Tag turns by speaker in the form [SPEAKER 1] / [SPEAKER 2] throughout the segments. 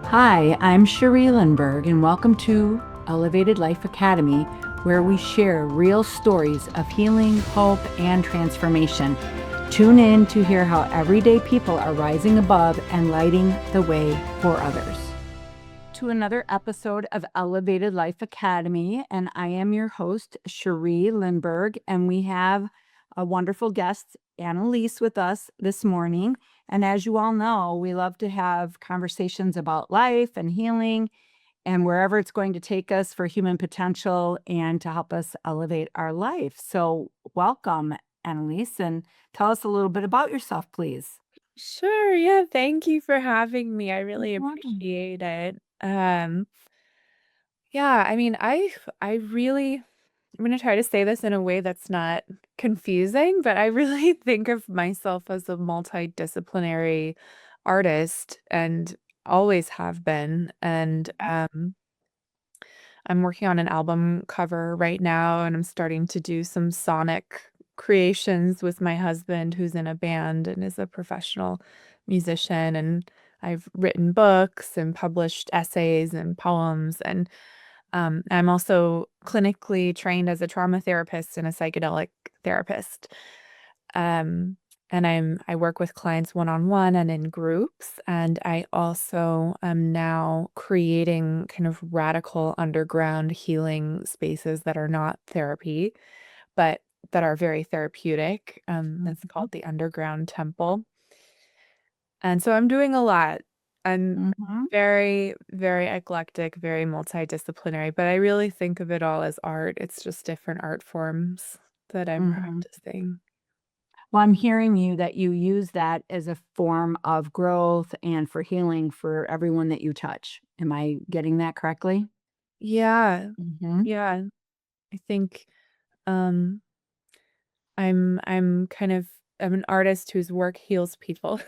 [SPEAKER 1] Hi, I'm Cherie Lindbergh, and welcome to Elevated Life Academy, where we share real stories of healing, hope, and transformation. Tune in to hear how everyday people are rising above and lighting the way for others. To another episode of Elevated Life Academy, and I am your host, Cherie Lindbergh, and we have a wonderful guest, Annalise, with us this morning. And as you all know, we love to have conversations about life and healing and wherever it's going to take us for human potential and to help us elevate our life. So, welcome, Annalise, and tell us a little bit about yourself, please.
[SPEAKER 2] Sure, yeah, thank you for having me. I
[SPEAKER 1] You're
[SPEAKER 2] really
[SPEAKER 1] welcome.
[SPEAKER 2] appreciate it. Yeah, I mean, I really I'm gonna try to say this in a way that's not confusing, but I really think of myself as a multidisciplinary artist and always have been. And I'm working on an album cover right now, and I'm starting to do some sonic creations with my husband, who's in a band and is a professional musician. And I've written books and published essays and poems. And I'm also clinically trained as a trauma therapist and a psychedelic therapist. Um, and I work with clients one-on-one and in groups. And I also am now creating kind of radical underground healing spaces that are not therapy, but that are very therapeutic. That's
[SPEAKER 1] Mhm.
[SPEAKER 2] called the Underground Temple. And so I'm doing a lot. I'm
[SPEAKER 1] Mhm.
[SPEAKER 2] very, very eclectic, very multidisciplinary, but I really think of it all as art. It's just different art forms that I'm
[SPEAKER 1] Mhm.
[SPEAKER 2] practicing.
[SPEAKER 1] Well, I'm hearing you that you use that as a form of growth and for healing for everyone that you touch. Am I getting that correctly?
[SPEAKER 2] Yeah.
[SPEAKER 1] Mhm.
[SPEAKER 2] Yeah. I think um I'm an artist whose work heals people.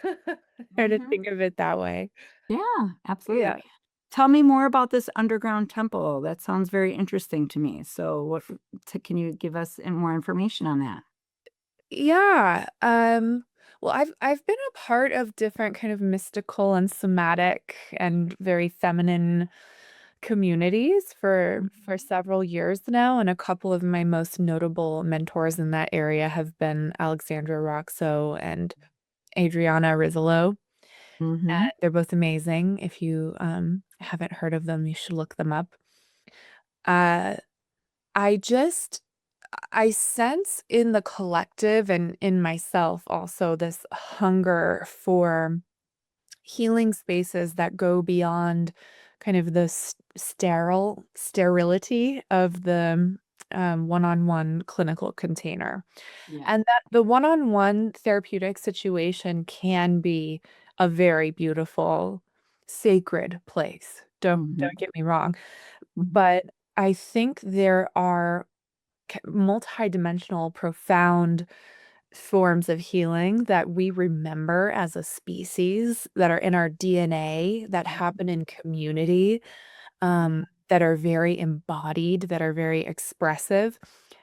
[SPEAKER 2] Try to
[SPEAKER 1] Mhm.
[SPEAKER 2] think of it that way.
[SPEAKER 1] Yeah, absolutely.
[SPEAKER 2] Yeah.
[SPEAKER 1] Tell me more about this underground temple. That sounds very interesting to me. So, can you give us more information on that?
[SPEAKER 2] Yeah. Well, I've been a part of different kind of mystical and somatic and very feminine communities for
[SPEAKER 1] Mhm.
[SPEAKER 2] several years now, and a couple of my most notable mentors in that area have been Alexandra Roxo and Adriana Rizzolo.
[SPEAKER 1] Mhm.
[SPEAKER 2] They're both amazing. If you haven't heard of them, you should look them up. Uh, I just I sense in the collective and in myself also this hunger for healing spaces that go beyond kind of the sterility of the one-on-one clinical container.
[SPEAKER 1] Yeah.
[SPEAKER 2] And that the one-on-one therapeutic situation can be a very beautiful, sacred place. Don't
[SPEAKER 1] Mhm.
[SPEAKER 2] get me wrong. But I think there are multidimensional, profound forms of healing that we remember as a species that are in our DNA, that happen in community, that are very embodied, that are very expressive.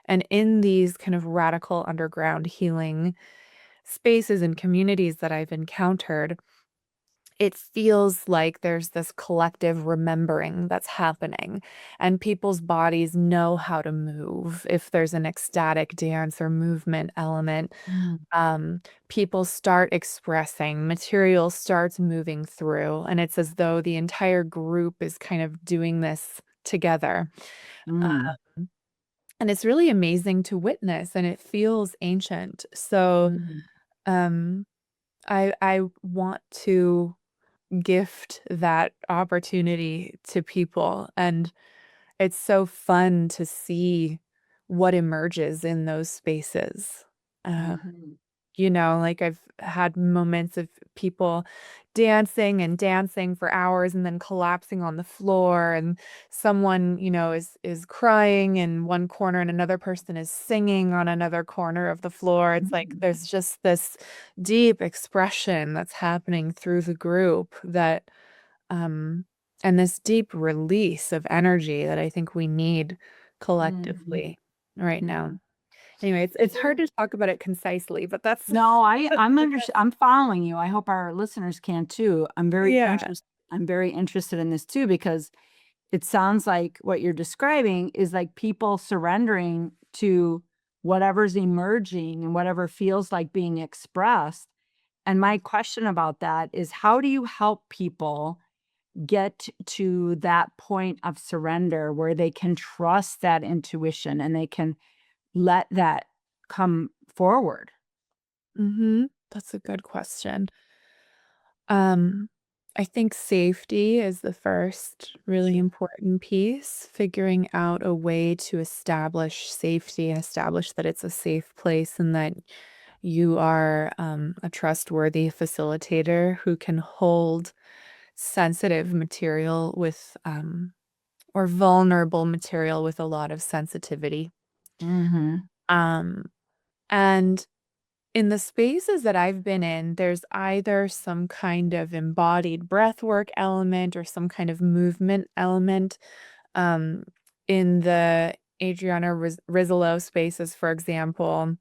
[SPEAKER 2] And in these kind of radical underground healing spaces and communities that I've encountered, it feels like there's this collective remembering that's happening, and people's bodies know how to move. If there's an ecstatic dance or movement element,
[SPEAKER 1] Mhm.
[SPEAKER 2] people start expressing, material starts moving through, and it's as though the entire group is kind of doing this together.
[SPEAKER 1] Mm.
[SPEAKER 2] And it's really amazing to witness, and it feels ancient. So,
[SPEAKER 1] Mhm.
[SPEAKER 2] um, I want to gift that opportunity to people. And it's so fun to see what emerges in those spaces. Uh,
[SPEAKER 1] Mhm.
[SPEAKER 2] like I've had moments of people dancing and dancing for hours and then collapsing on the floor, and someone, is crying in one corner and another person is singing on another corner of the floor. It's like
[SPEAKER 1] Mhm.
[SPEAKER 2] there's just this deep expression that's happening through the group that um and this deep release of energy that I think we need
[SPEAKER 1] Mhm.
[SPEAKER 2] collectively right now.
[SPEAKER 1] Mhm.
[SPEAKER 2] Anyway,
[SPEAKER 1] Is
[SPEAKER 2] it's hard
[SPEAKER 1] there
[SPEAKER 2] to talk about it concisely, but that's
[SPEAKER 1] No, I'm following you. I hope our listeners can too. I'm very
[SPEAKER 2] yeah.
[SPEAKER 1] interested. I'm very interested in this too, because it sounds like what you're describing is like people surrendering to whatever's emerging and whatever feels like being expressed. And my question about that is, how do you help people get to that point of surrender where they can trust that intuition and they can let that come forward?
[SPEAKER 2] That's a good question. Um, I think safety is the first really important piece, figuring out a way to establish safety and establish that it's a safe place and that you are a trustworthy facilitator who can hold sensitive material with, or vulnerable material with a lot of sensitivity.
[SPEAKER 1] Mhm.
[SPEAKER 2] Um, and in the spaces that I've been in, there's either some kind of embodied breathwork element or some kind of movement element. Um, in the Adriana Rizzolo spaces, for example,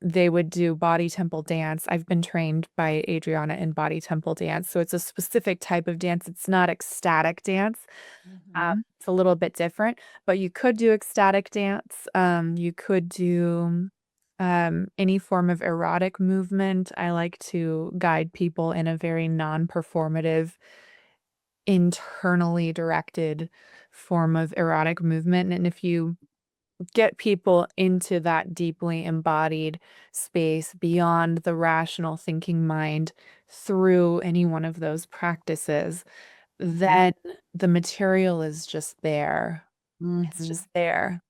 [SPEAKER 2] they would do body temple dance. I've been trained by Adriana in body temple dance, so it's a specific type of dance. It's not ecstatic dance.
[SPEAKER 1] Mhm.
[SPEAKER 2] It's a little bit different, but you could do ecstatic dance. You could do any form of erotic movement. I like to guide people in a very non-performative, internally directed form of erotic movement. And if you get people into that deeply embodied space beyond the rational thinking mind through any one of those practices,
[SPEAKER 1] Mhm.
[SPEAKER 2] then the material is just there. It's
[SPEAKER 1] Mhm.
[SPEAKER 2] just there,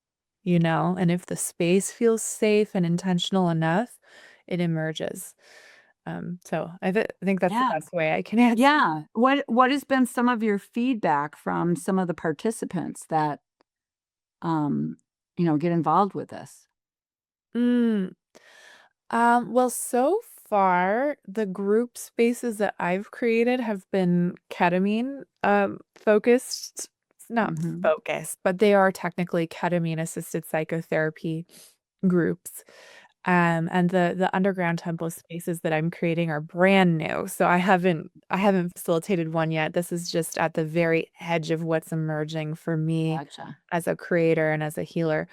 [SPEAKER 2] and if the space feels safe and intentional enough, it emerges. So I think that's the
[SPEAKER 1] Yeah.
[SPEAKER 2] best way I can answer.
[SPEAKER 1] Yeah. What has been some of your feedback from some of the participants that, um, get involved with this?
[SPEAKER 2] Mm. Well, so far, the group spaces that I've created have been ketamine focused. It's not
[SPEAKER 1] Mhm.
[SPEAKER 2] focused, but they are technically ketamine assisted psychotherapy groups. And the underground temple spaces that I'm creating are brand new. So I haven't facilitated one yet. This is just at the very edge of what's emerging for me
[SPEAKER 1] Gotcha.
[SPEAKER 2] as a creator and as a healer.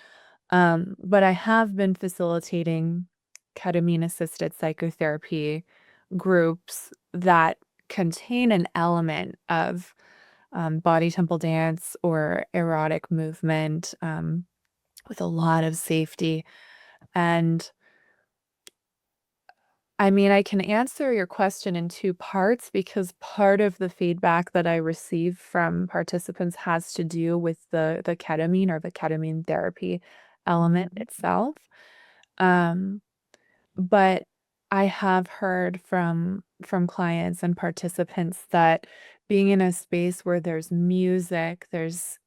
[SPEAKER 2] But I have been facilitating ketamine assisted psychotherapy groups that contain an element of body temple dance or erotic movement, with a lot of safety. And I mean, I can answer your question in two parts because part of the feedback that I receive from participants has to do with the ketamine or the ketamine therapy element
[SPEAKER 1] Mhm.
[SPEAKER 2] itself. Um, but I have heard from clients and participants that being in a space where there's music, there's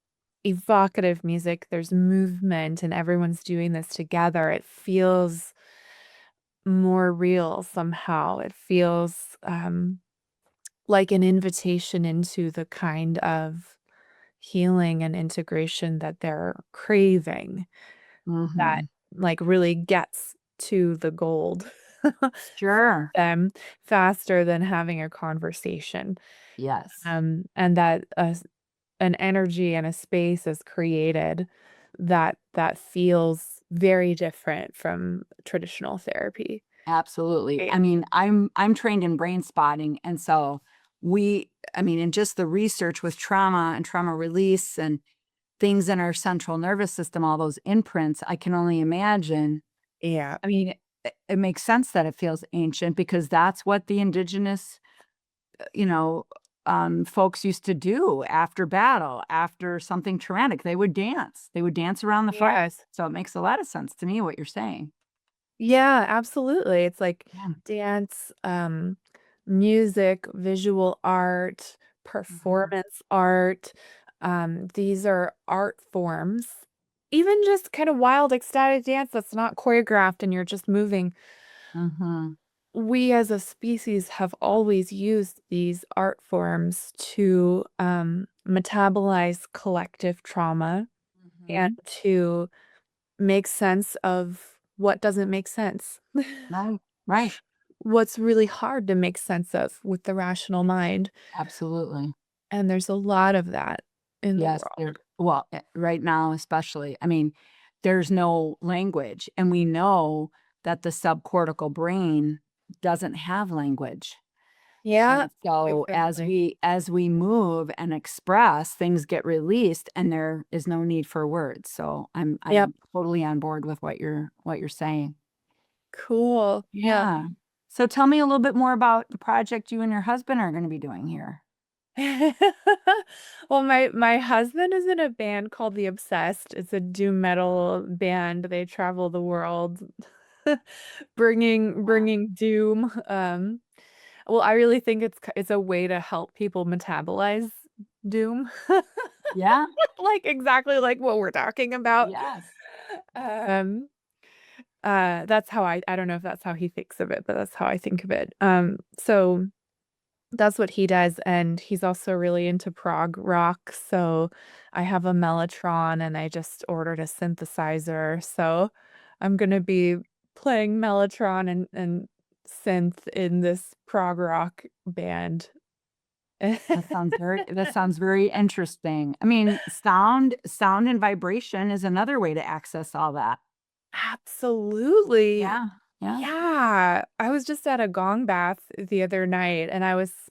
[SPEAKER 2] evocative music, there's movement, and everyone's doing this together, it feels more real somehow. It feels like an invitation into the kind of healing and integration that they're craving that
[SPEAKER 1] Mhm.
[SPEAKER 2] like really gets to the gold
[SPEAKER 1] Sure.
[SPEAKER 2] them faster than having a conversation.
[SPEAKER 1] Yes.
[SPEAKER 2] And that an energy and a space is created that feels very different from traditional therapy.
[SPEAKER 1] Absolutely.
[SPEAKER 2] Right.
[SPEAKER 1] I mean, I'm trained in brain spotting, and so in just the research with trauma and trauma release and things in our central nervous system, all those imprints, I can only imagine.
[SPEAKER 2] Yeah.
[SPEAKER 1] I mean, it makes sense that it feels ancient because that's what the indigenous, you know, folks used to do after battle, after something traumatic. They would dance. They would dance around the fire.
[SPEAKER 2] Yes.
[SPEAKER 1] So it makes a lot of sense to me what you're saying.
[SPEAKER 2] Yeah, absolutely. It's like
[SPEAKER 1] Yeah.
[SPEAKER 2] dance, music, visual art,
[SPEAKER 1] Mhm.
[SPEAKER 2] performance art. These are art forms. Even just kind of wild ecstatic dance that's not choreographed and you're just moving.
[SPEAKER 1] Mhm.
[SPEAKER 2] We as a species have always used these art forms to metabolize collective trauma and
[SPEAKER 1] Mhm.
[SPEAKER 2] to make sense of what doesn't make sense.
[SPEAKER 1] Right. Right.
[SPEAKER 2] what's really hard to make sense of with the rational mind.
[SPEAKER 1] Absolutely.
[SPEAKER 2] And there's a lot of that in the
[SPEAKER 1] Yes,
[SPEAKER 2] world.
[SPEAKER 1] there well, right now especially. I mean, there's no language, and we know that the subcortical brain doesn't have language.
[SPEAKER 2] Yeah,
[SPEAKER 1] And so
[SPEAKER 2] exactly.
[SPEAKER 1] as we move and express, things get released and there is no need for words. So
[SPEAKER 2] Yep.
[SPEAKER 1] I'm totally on board with what you're saying.
[SPEAKER 2] Cool. Yeah.
[SPEAKER 1] Yeah. So tell me a little bit more about the project you and your husband are going to be doing here.
[SPEAKER 2] Well, my husband is in a band called The Obsessed. It's a doom metal band. They travel the world
[SPEAKER 1] Wow.
[SPEAKER 2] bringing doom. Well, I really think it's a way to help people metabolize doom.
[SPEAKER 1] Yeah.
[SPEAKER 2] Like exactly like what we're talking about.
[SPEAKER 1] Yes.
[SPEAKER 2] Um that's how I don't know if that's how he thinks of it, but that's how I think of it. So that's what he does, and he's also really into prog rock, so I have a Mellotron, and I just ordered a synthesizer, so I'm gonna be playing Mellotron and synth in this prog rock band.
[SPEAKER 1] That sounds very interesting. I mean, sound and vibration is another way to access all that.
[SPEAKER 2] Absolutely.
[SPEAKER 1] Yeah. Yeah.
[SPEAKER 2] Yeah. I was just at a gong bath the other night, and I was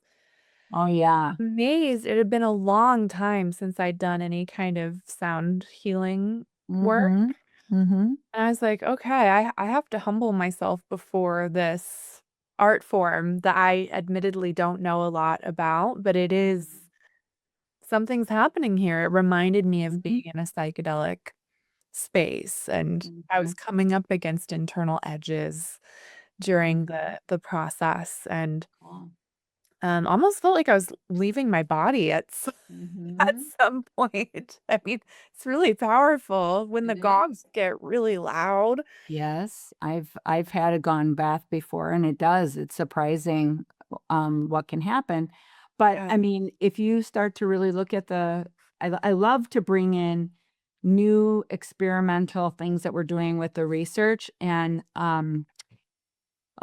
[SPEAKER 1] Oh yeah.
[SPEAKER 2] amazed. It had been a long time since I'd done any kind of sound healing work.
[SPEAKER 1] Mhm. Mhm.
[SPEAKER 2] And I was like, okay, I have to humble myself before this art form that I admittedly don't know a lot about, but it is something's happening here. It reminded me of being
[SPEAKER 1] Mhm.
[SPEAKER 2] in a psychedelic space, and I was
[SPEAKER 1] Mhm.
[SPEAKER 2] coming up against internal edges during
[SPEAKER 1] Mhm.
[SPEAKER 2] the process, and
[SPEAKER 1] Cool.
[SPEAKER 2] almost felt like I was leaving my body at
[SPEAKER 1] Mhm.
[SPEAKER 2] some point. I mean, it's really powerful when the
[SPEAKER 1] It
[SPEAKER 2] gongs
[SPEAKER 1] is.
[SPEAKER 2] get really loud.
[SPEAKER 1] Yes, I've had a gone bath before and it does. It's surprising what can happen. But
[SPEAKER 2] Yeah.
[SPEAKER 1] I mean, if you start to really look at I love to bring in new experimental things that we're doing with the research and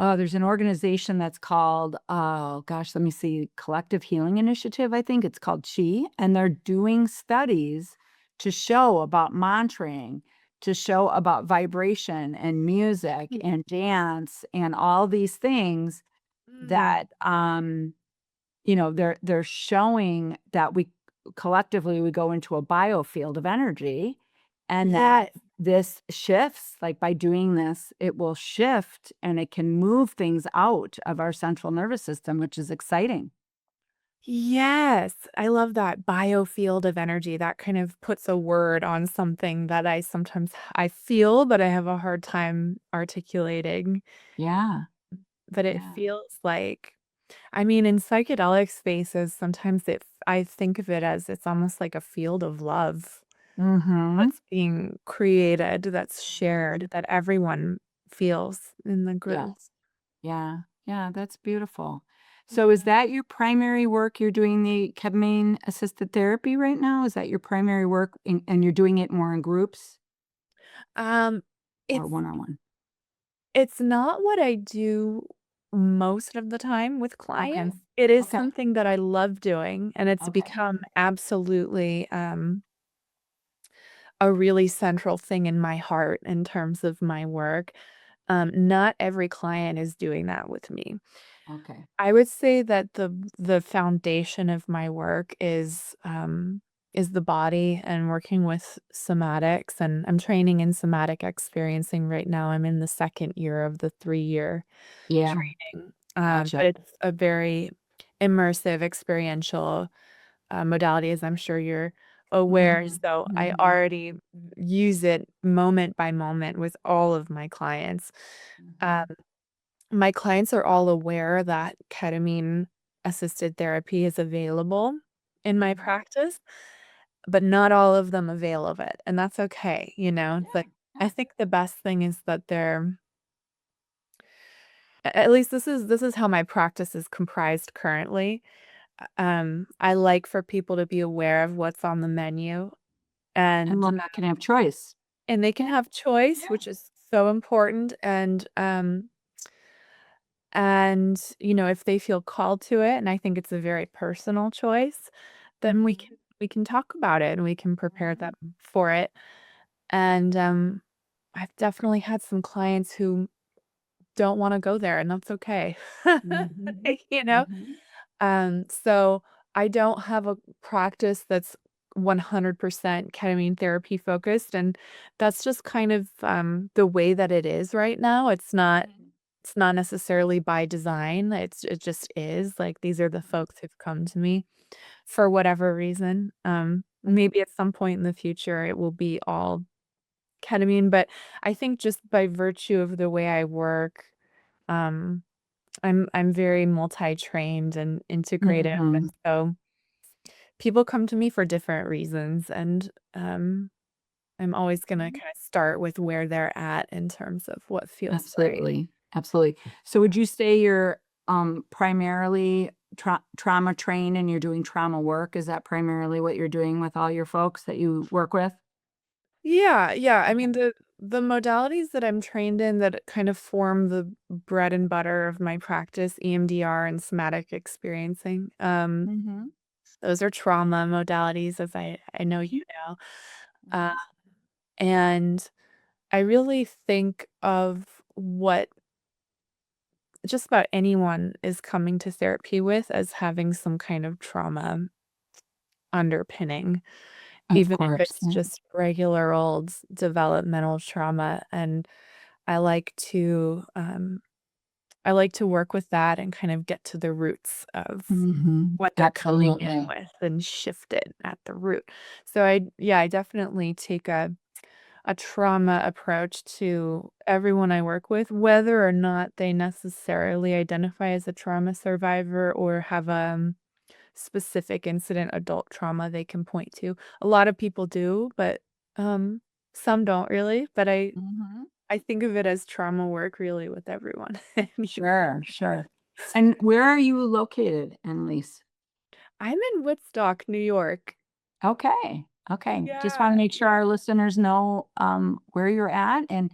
[SPEAKER 1] there's an organization that's called, oh gosh, let me see, Collective Healing Initiative, I think it's called CHI, and they're doing studies to show about mantraing, to show about vibration and music and dance and all these things
[SPEAKER 2] Mm.
[SPEAKER 1] that they're showing that we collectively we go into a biofield of energy and that
[SPEAKER 2] Yes.
[SPEAKER 1] this shifts like by doing this it will shift and it can move things out of our central nervous system, which is exciting.
[SPEAKER 2] Yes. I love that biofield of energy. That kind of puts a word on something that I feel, but I have a hard time articulating.
[SPEAKER 1] Yeah.
[SPEAKER 2] But it
[SPEAKER 1] Yeah.
[SPEAKER 2] feels like I mean, in psychedelic spaces, sometimes I think of it as it's almost like a field of love
[SPEAKER 1] Mm-hmm.
[SPEAKER 2] that's being created, that's shared, that everyone feels in the group.
[SPEAKER 1] Yes. Yeah. Yeah, that's beautiful. So is
[SPEAKER 2] Yeah.
[SPEAKER 1] that your primary work? You're doing the ketamine assisted therapy right now? Is that your primary work and you're doing it more in groups
[SPEAKER 2] Um,
[SPEAKER 1] or
[SPEAKER 2] it's
[SPEAKER 1] one-on-one?
[SPEAKER 2] it's not what I do most of the time with
[SPEAKER 1] Okay.
[SPEAKER 2] clients. It is
[SPEAKER 1] Okay.
[SPEAKER 2] something that I love doing, and it's
[SPEAKER 1] Okay.
[SPEAKER 2] become absolutely, a really central thing in my heart in terms of my work. Not every client is doing that with me.
[SPEAKER 1] Okay.
[SPEAKER 2] I would say that the foundation of my work is the body and working with somatics, and I'm training in somatic experiencing right now. I'm in the second year of the 3-year
[SPEAKER 1] Yeah.
[SPEAKER 2] training.
[SPEAKER 1] Gotcha.
[SPEAKER 2] But it's a very immersive, experiential modality, as I'm sure you're aware.
[SPEAKER 1] Mhm.
[SPEAKER 2] So I
[SPEAKER 1] Mhm.
[SPEAKER 2] already use it moment by moment with all of my clients. Um,
[SPEAKER 1] Mhm.
[SPEAKER 2] my clients are all aware that ketamine assisted therapy is available in my
[SPEAKER 1] Mhm.
[SPEAKER 2] practice, but not all of them avail of it. And that's okay. It's
[SPEAKER 1] Yeah.
[SPEAKER 2] like, I
[SPEAKER 1] Yeah.
[SPEAKER 2] think the best thing is that at least this is how my practice is comprised currently. I like for people to be aware of what's on the menu
[SPEAKER 1] And
[SPEAKER 2] and
[SPEAKER 1] then they can have choice.
[SPEAKER 2] they can
[SPEAKER 1] Yeah.
[SPEAKER 2] have choice,
[SPEAKER 1] Yeah.
[SPEAKER 2] which is so important. And And, if they feel called to it, and I think it's a very personal choice, then we
[SPEAKER 1] Mhm.
[SPEAKER 2] can we can talk about it and we can prepare them for it. And I've definitely had some clients who don't want to go there, and that's okay.
[SPEAKER 1] Mhm.
[SPEAKER 2] You know?
[SPEAKER 1] Mhm.
[SPEAKER 2] So I don't have a practice that's 100% ketamine therapy focused, and that's just kind of the way that it is right now.
[SPEAKER 1] Mhm.
[SPEAKER 2] It's not necessarily by design. It just is. Like these are the folks who've come to me for whatever reason. Maybe at some point in the future it will be all ketamine, but I think just by virtue of the way I work, um, I'm very multi-trained and integrative, and
[SPEAKER 1] Mhm.
[SPEAKER 2] so people come to me for different reasons, and I'm always gonna
[SPEAKER 1] Mhm.
[SPEAKER 2] kind of start with where they're at in terms of what feels right.
[SPEAKER 1] Absolutely. Absolutely. So would you say you're primarily trauma trained and you're doing trauma work? Is that primarily what you're doing with all your folks that you work with?
[SPEAKER 2] Yeah, yeah. I mean,
[SPEAKER 1] Okay.
[SPEAKER 2] the modalities that I'm trained in that kind of form the bread and butter of my practice, EMDR and somatic experiencing,
[SPEAKER 1] Mhm.
[SPEAKER 2] those are trauma modalities, as I know you
[SPEAKER 1] Mhm.
[SPEAKER 2] know. Uh,
[SPEAKER 1] Mhm.
[SPEAKER 2] and I really think of what just about anyone is coming to therapy with as having some kind of trauma underpinning,
[SPEAKER 1] Of
[SPEAKER 2] even if
[SPEAKER 1] course.
[SPEAKER 2] it's
[SPEAKER 1] Yeah.
[SPEAKER 2] just regular old developmental trauma. And I like to um, I like to work with that and kind of get to the roots of
[SPEAKER 1] Mhm.
[SPEAKER 2] what they're coming in
[SPEAKER 1] Absolutely.
[SPEAKER 2] with and shift it at the root. So I definitely take a trauma approach to everyone I work with, whether or not they necessarily identify as a trauma survivor or have specific incident adult trauma they can point to. A lot of people do, but um, some don't really. But
[SPEAKER 1] Mhm.
[SPEAKER 2] I think of it as trauma work really with everyone.
[SPEAKER 1] Sure, sure. And where are you located, Annalise?
[SPEAKER 2] I'm in Woodstock, New York.
[SPEAKER 1] Okay. Okay. Just
[SPEAKER 2] Yeah,
[SPEAKER 1] want to make sure
[SPEAKER 2] yeah.
[SPEAKER 1] our listeners know where you're at and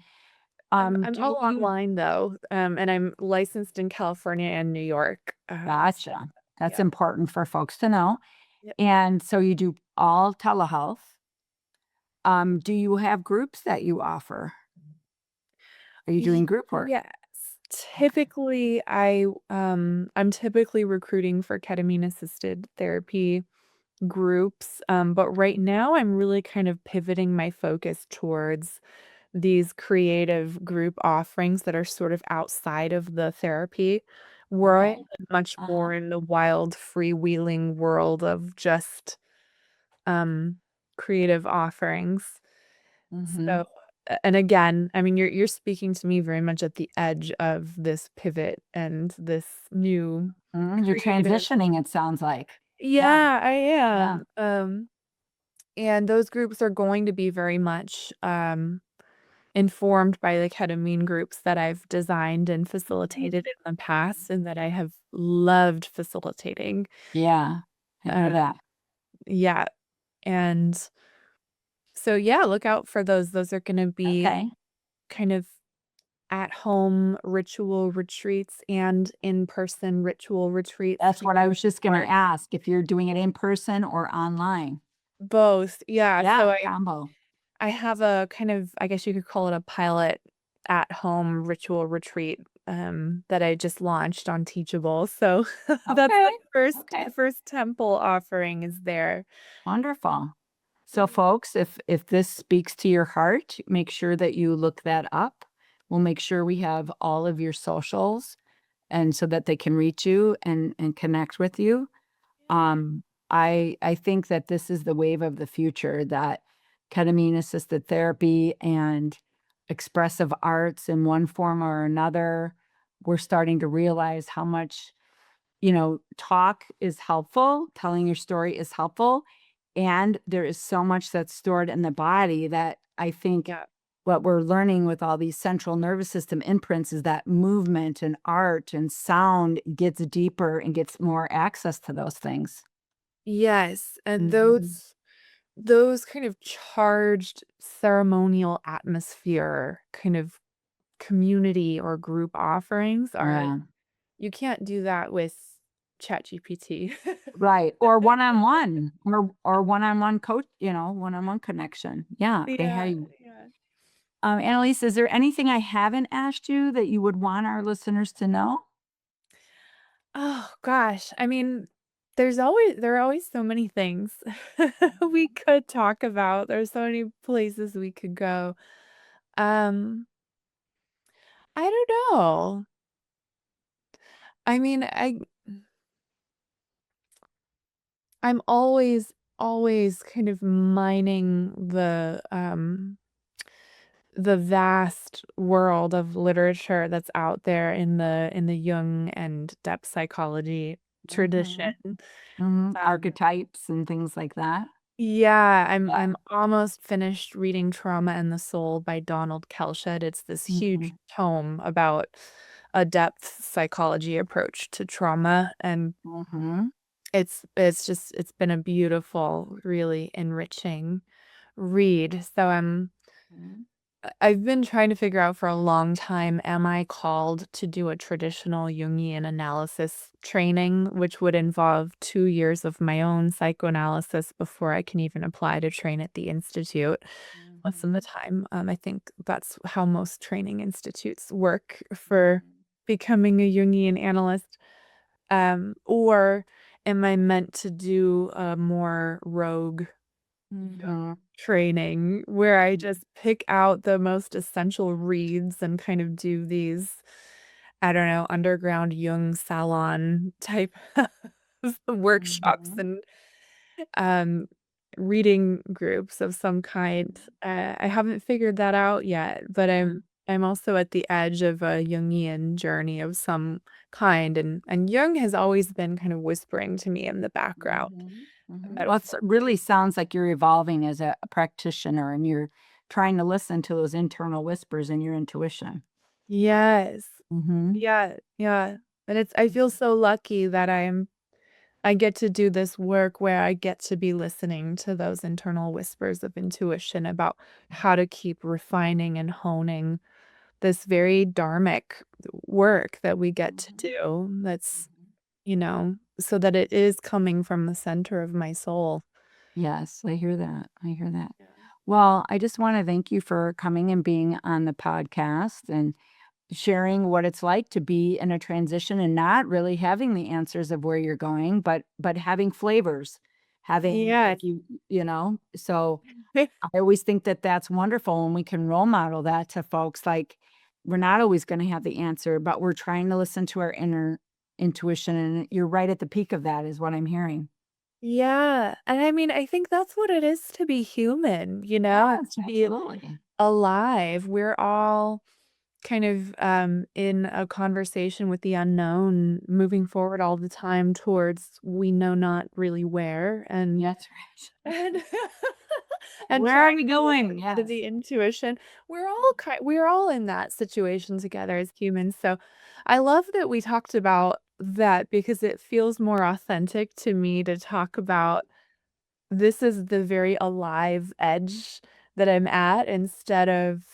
[SPEAKER 2] I'm
[SPEAKER 1] do
[SPEAKER 2] all
[SPEAKER 1] you
[SPEAKER 2] online though, and I'm licensed in California and New York.
[SPEAKER 1] gotcha. That's
[SPEAKER 2] Yeah.
[SPEAKER 1] important for folks to know.
[SPEAKER 2] Yep.
[SPEAKER 1] And so you do all telehealth. Do you have groups that you offer? Are you doing group work?
[SPEAKER 2] Yes.
[SPEAKER 1] Okay.
[SPEAKER 2] Typically, I'm typically recruiting for ketamine assisted therapy groups, but right now I'm really kind of pivoting my focus towards these creative group offerings that are sort of outside of the therapy world,
[SPEAKER 1] Okay.
[SPEAKER 2] much
[SPEAKER 1] Uh-huh.
[SPEAKER 2] more in the wild freewheeling world of just um creative offerings.
[SPEAKER 1] Mhm.
[SPEAKER 2] So, and again, I mean, you're speaking to me very much at the edge of this pivot and this new
[SPEAKER 1] You're
[SPEAKER 2] creative.
[SPEAKER 1] transitioning, it sounds like. Yeah.
[SPEAKER 2] Yeah, I
[SPEAKER 1] Yeah.
[SPEAKER 2] am. And those groups are going to be very much informed by the ketamine groups that I've designed and
[SPEAKER 1] Mhm.
[SPEAKER 2] facilitated in the past and that I have loved facilitating.
[SPEAKER 1] Yeah. I
[SPEAKER 2] Uh,
[SPEAKER 1] hear that.
[SPEAKER 2] yeah. And so, yeah, look out for those. Those are going to be
[SPEAKER 1] Okay.
[SPEAKER 2] kind of at home ritual retreats and in-person ritual retreats
[SPEAKER 1] That's
[SPEAKER 2] to
[SPEAKER 1] what I was just gonna
[SPEAKER 2] support
[SPEAKER 1] ask, if you're doing it in person or online.
[SPEAKER 2] both. Yeah, so
[SPEAKER 1] Yeah,
[SPEAKER 2] I
[SPEAKER 1] combo.
[SPEAKER 2] I have a kind of, I guess you could call it a pilot at home ritual retreat that I just launched on Teachable. So that's
[SPEAKER 1] Okay.
[SPEAKER 2] the
[SPEAKER 1] Okay.
[SPEAKER 2] first temple offering is there.
[SPEAKER 1] Wonderful. So folks, if this speaks to your heart, make sure that you look that up. We'll make sure we have all of your socials and so that they can reach you and connect with you. Um, I think that this is the wave of the future, that ketamine assisted therapy and expressive arts in one form or another. We're starting to realize how much, talk is helpful, telling your story is helpful. And there is so much that's stored in the body that I think
[SPEAKER 2] Yeah.
[SPEAKER 1] what we're learning with all these central nervous system imprints is that movement and art and sound gets deeper and gets more access to those things.
[SPEAKER 2] Yes, and
[SPEAKER 1] Mhm.
[SPEAKER 2] those kind of charged ceremonial atmosphere kind of community or group offerings are
[SPEAKER 1] Yeah.
[SPEAKER 2] you can't do that with ChatGPT.
[SPEAKER 1] Right, or one-on-one, or one-on-one coach, one-on-one connection. Yeah, they have
[SPEAKER 2] Yeah,
[SPEAKER 1] you.
[SPEAKER 2] yeah.
[SPEAKER 1] Annalise, is there anything I haven't asked you that you would want our listeners to know?
[SPEAKER 2] Oh gosh, I mean, there are always so many things we
[SPEAKER 1] Mhm,
[SPEAKER 2] could talk about. There's so many places we could go. Um, I don't know. I mean, I'm always kind of mining the vast world of literature that's out there in the Jung and depth psychology tradition.
[SPEAKER 1] mhm, mhm,
[SPEAKER 2] Um,
[SPEAKER 1] archetypes and things like that.
[SPEAKER 2] yeah,
[SPEAKER 1] Yeah.
[SPEAKER 2] I'm almost finished reading Trauma and the Soul by Donald Kelshed. It's this huge
[SPEAKER 1] Mhm,
[SPEAKER 2] tome about a depth psychology approach to trauma, and
[SPEAKER 1] mhm,
[SPEAKER 2] it's been a beautiful, really enriching read. So
[SPEAKER 1] mhm,
[SPEAKER 2] I've been trying to figure out for a long time, am I called to do a traditional Jungian analysis training, which would involve 2 years of my own psychoanalysis before I can even apply to train at the institute most of the
[SPEAKER 1] mhm,
[SPEAKER 2] time. I think that's how most training institutes work for
[SPEAKER 1] mhm,
[SPEAKER 2] becoming a Jungian analyst. Or am I meant to do a more rogue
[SPEAKER 1] mhm,
[SPEAKER 2] training where I
[SPEAKER 1] mhm,
[SPEAKER 2] just pick out the most essential reads and kind of do these, I don't know, underground Jung salon type workshops
[SPEAKER 1] mhm,
[SPEAKER 2] and um, reading groups of some kind.
[SPEAKER 1] mhm,
[SPEAKER 2] I haven't figured that out yet, but
[SPEAKER 1] mhm,
[SPEAKER 2] I'm also at the edge of a Jungian journey of some kind, and Jung has always been kind of whispering to me in the background,
[SPEAKER 1] mhm, mhm. Well, it
[SPEAKER 2] metaphorically.
[SPEAKER 1] really sounds like you're evolving as a practitioner and you're trying to listen to those internal whispers in your intuition.
[SPEAKER 2] Yes.
[SPEAKER 1] Mhm.
[SPEAKER 2] Yeah, yeah, and I feel so lucky that I get to do this work where I get to be listening to those internal whispers of intuition about how to keep refining and honing this very dharmic work that we get to
[SPEAKER 1] Mhm,
[SPEAKER 2] do that's,
[SPEAKER 1] mhm.
[SPEAKER 2] so that it is coming from the center of my soul.
[SPEAKER 1] Yes, I hear that. I hear that.
[SPEAKER 2] Yeah.
[SPEAKER 1] Well, I just want to thank you for coming and being on the podcast and sharing what it's like to be in a transition and not really having the answers of where you're going, but having flavors, having
[SPEAKER 2] Yes.
[SPEAKER 1] like so I always think that that's wonderful when we can role model that to folks. Like, we're not always going to have the answer, but we're trying to listen to our inner intuition. And you're right at the peak of that, is what I'm hearing.
[SPEAKER 2] Yeah, and I mean, I think that's what it is to be human,
[SPEAKER 1] Yes,
[SPEAKER 2] to be
[SPEAKER 1] absolutely.
[SPEAKER 2] alive. We're all kind of, in a conversation with the unknown, moving forward all the time towards we know not really where,
[SPEAKER 1] Yeah, that's right.
[SPEAKER 2] and and
[SPEAKER 1] Where are
[SPEAKER 2] trying
[SPEAKER 1] we
[SPEAKER 2] to listen
[SPEAKER 1] going?
[SPEAKER 2] to
[SPEAKER 1] Yes.
[SPEAKER 2] the intuition. We're all in that situation together as humans, so I love that we talked about that because it feels more authentic to me to talk about this is the very alive edge that I'm at instead of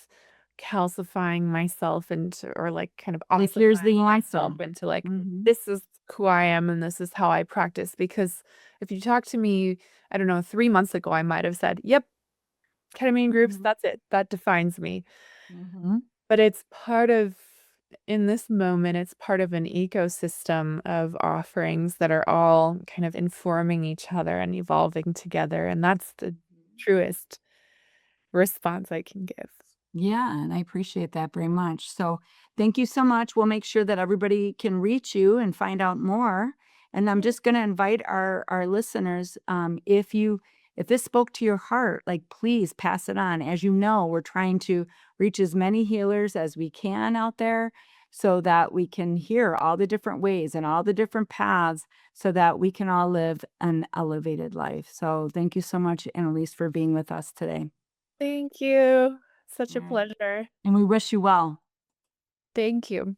[SPEAKER 2] calcifying myself into or, like, kind of
[SPEAKER 1] Like, here's
[SPEAKER 2] ossifying
[SPEAKER 1] the
[SPEAKER 2] myself
[SPEAKER 1] answer.
[SPEAKER 2] into, like,
[SPEAKER 1] Mhm.
[SPEAKER 2] "This is who I am, and this is how I practice," because if you talk to me, I don't know, 3 months ago, I might have said, "Yep, ketamine groups,
[SPEAKER 1] Mhm.
[SPEAKER 2] that's it. That defines me."
[SPEAKER 1] Mhm.
[SPEAKER 2] But it's part of in this moment, it's part of an ecosystem of offerings that are all kind of informing each other and evolving together, and that's the truest response I can give.
[SPEAKER 1] Yeah, and I appreciate that very much. So, thank you so much. We'll make sure that everybody can reach you and find out more. And I'm just going to invite our listeners, if this spoke to your heart, like, please pass it on. As you know, we're trying to reach as many healers as we can out there so that we can hear all the different ways and all the different paths so that we can all live an elevated life. So, thank you so much, Annalise, for being with us today.
[SPEAKER 2] Thank you. Such
[SPEAKER 1] All
[SPEAKER 2] a
[SPEAKER 1] right.
[SPEAKER 2] pleasure.
[SPEAKER 1] And we wish you well.
[SPEAKER 2] Thank you.